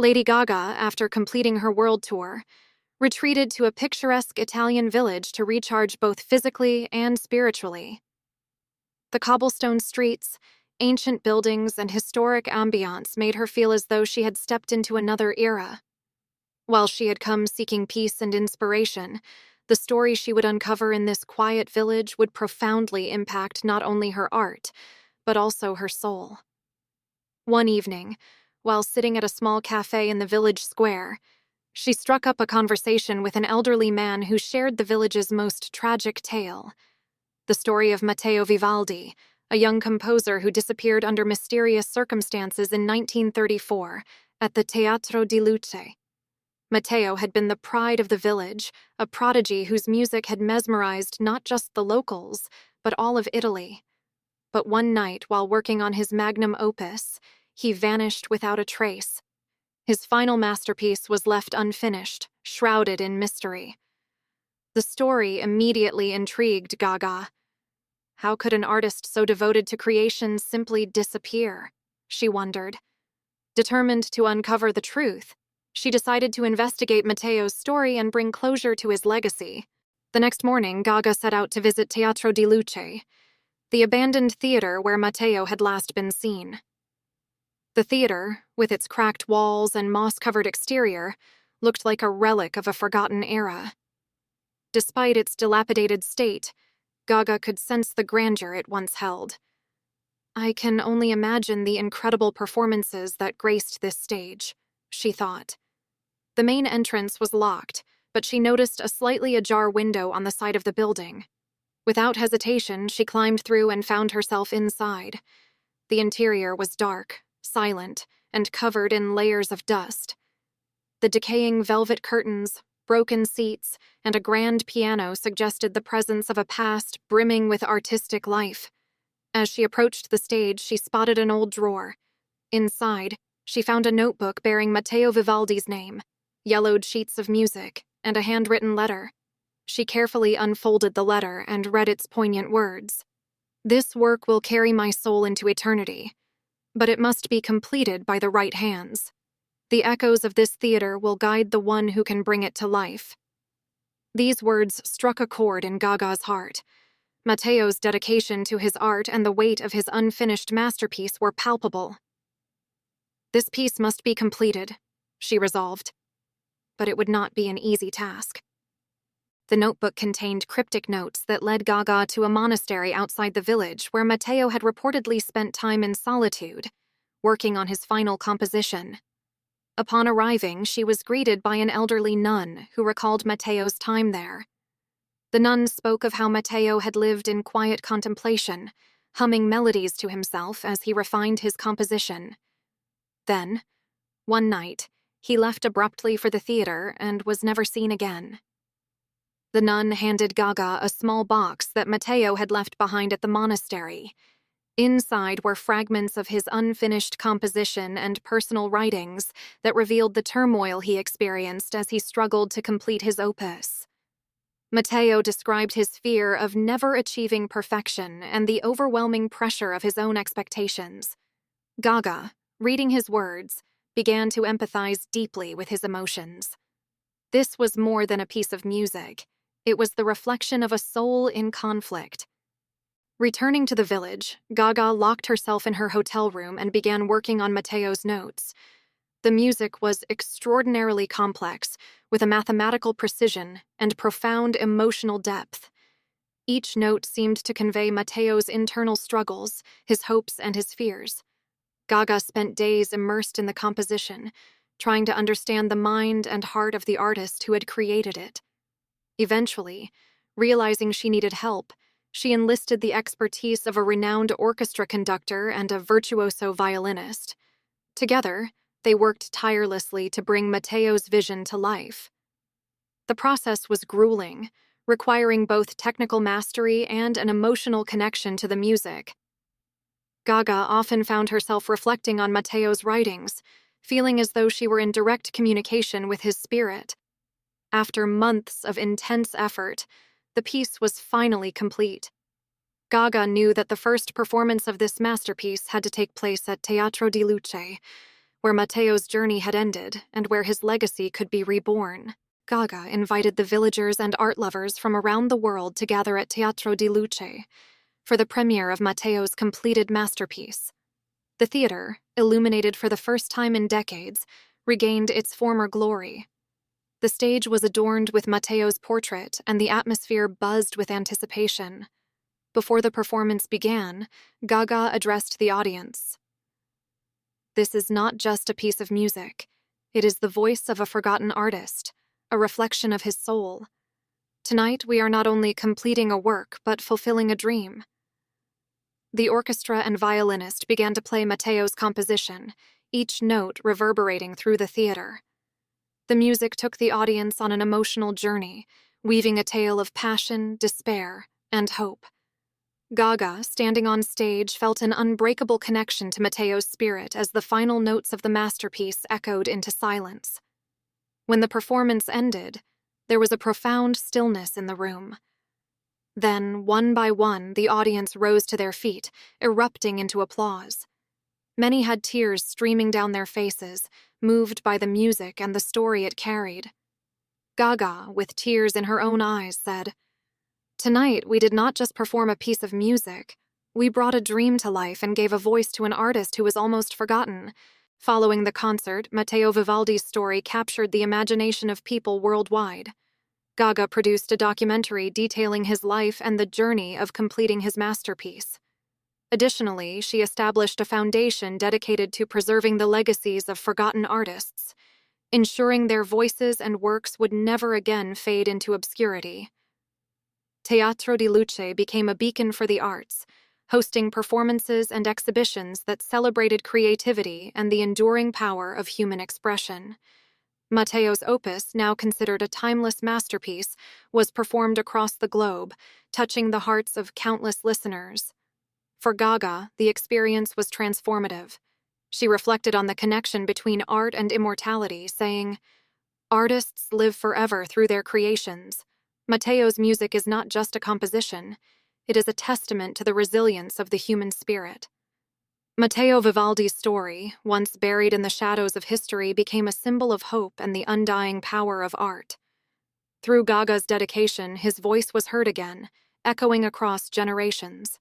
Lady Gaga, after completing her world tour, retreated to a picturesque Italian village to recharge both physically and spiritually. The cobblestone streets, ancient buildings, and historic ambiance made her feel as though she had stepped into another era. While she had come seeking peace and inspiration, the story she would uncover in this quiet village would profoundly impact not only her art, but also her soul. One evening, while sitting at a small cafe in the village square, she struck up a conversation with an elderly man who shared the village's most tragic tale, the story of Matteo Vivaldi, a young composer who disappeared under mysterious circumstances in 1934 at the Teatro di Luce. Matteo had been the pride of the village, a prodigy whose music had mesmerized not just the locals, but all of Italy. But one night, while working on his magnum opus, he vanished without a trace. His final masterpiece was left unfinished, shrouded in mystery. The story immediately intrigued Gaga. How could an artist so devoted to creation simply disappear? She wondered. Determined to uncover the truth, she decided to investigate Matteo's story and bring closure to his legacy. The next morning, Gaga set out to visit Teatro di Luce, the abandoned theater where Matteo had last been seen. The theater, with its cracked walls and moss-covered exterior, looked like a relic of a forgotten era. Despite its dilapidated state, Gaga could sense the grandeur it once held. I can only imagine the incredible performances that graced this stage, she thought. The main entrance was locked, but she noticed a slightly ajar window on the side of the building. Without hesitation, she climbed through and found herself inside. The interior was dark, silent, and covered in layers of dust. The decaying velvet curtains, broken seats, and a grand piano suggested the presence of a past brimming with artistic life. As she approached the stage, she spotted an old drawer. Inside, she found a notebook bearing Matteo Vivaldi's name, yellowed sheets of music, and a handwritten letter. She carefully unfolded the letter and read its poignant words. "This work will carry my soul into eternity, but it must be completed by the right hands. The echoes of this theater will guide the one who can bring it to life." These words struck a chord in Gaga's heart. Matteo's dedication to his art and the weight of his unfinished masterpiece were palpable. This piece must be completed, she resolved. But it would not be an easy task. The notebook contained cryptic notes that led Gaga to a monastery outside the village where Matteo had reportedly spent time in solitude, working on his final composition. Upon arriving, she was greeted by an elderly nun who recalled Matteo's time there. The nun spoke of how Matteo had lived in quiet contemplation, humming melodies to himself as he refined his composition. Then, one night, he left abruptly for the theater and was never seen again. The nun handed Gaga a small box that Matteo had left behind at the monastery. Inside were fragments of his unfinished composition and personal writings that revealed the turmoil he experienced as he struggled to complete his opus. Matteo described his fear of never achieving perfection and the overwhelming pressure of his own expectations. Gaga, reading his words, began to empathize deeply with his emotions. This was more than a piece of music. It was the reflection of a soul in conflict. Returning to the village, Gaga locked herself in her hotel room and began working on Matteo's notes. The music was extraordinarily complex, with a mathematical precision and profound emotional depth. Each note seemed to convey Matteo's internal struggles, his hopes and his fears. Gaga spent days immersed in the composition, trying to understand the mind and heart of the artist who had created it. Eventually, realizing she needed help, she enlisted the expertise of a renowned orchestra conductor and a virtuoso violinist. Together, they worked tirelessly to bring Matteo's vision to life. The process was grueling, requiring both technical mastery and an emotional connection to the music. Gaga often found herself reflecting on Matteo's writings, feeling as though she were in direct communication with his spirit. After months of intense effort, the piece was finally complete. Gaga knew that the first performance of this masterpiece had to take place at Teatro di Luce, where Matteo's journey had ended and where his legacy could be reborn. Gaga invited the villagers and art lovers from around the world to gather at Teatro di Luce for the premiere of Matteo's completed masterpiece. The theater, illuminated for the first time in decades, regained its former glory. The stage was adorned with Matteo's portrait, and the atmosphere buzzed with anticipation. Before the performance began, Gaga addressed the audience. "This is not just a piece of music. It is the voice of a forgotten artist, a reflection of his soul. Tonight, we are not only completing a work, but fulfilling a dream." The orchestra and violinist began to play Matteo's composition, each note reverberating through the theater. The music took the audience on an emotional journey, weaving a tale of passion, despair, and hope. Gaga, standing on stage, felt an unbreakable connection to Matteo's spirit as the final notes of the masterpiece echoed into silence. When the performance ended, there was a profound stillness in the room. Then, one by one, the audience rose to their feet, erupting into applause. Many had tears streaming down their faces, moved by the music and the story it carried. Gaga, with tears in her own eyes, said, "Tonight, we did not just perform a piece of music. We brought a dream to life and gave a voice to an artist who was almost forgotten." Following the concert, Matteo Vivaldi's story captured the imagination of people worldwide. Gaga produced a documentary detailing his life and the journey of completing his masterpiece. Additionally, she established a foundation dedicated to preserving the legacies of forgotten artists, ensuring their voices and works would never again fade into obscurity. Teatro di Luce became a beacon for the arts, hosting performances and exhibitions that celebrated creativity and the enduring power of human expression. Matteo's opus, now considered a timeless masterpiece, was performed across the globe, touching the hearts of countless listeners. For Gaga, the experience was transformative. She reflected on the connection between art and immortality, saying, "Artists live forever through their creations. Matteo's music is not just a composition, it is a testament to the resilience of the human spirit." Matteo Vivaldi's story, once buried in the shadows of history, became a symbol of hope and the undying power of art. Through Gaga's dedication, his voice was heard again, echoing across generations.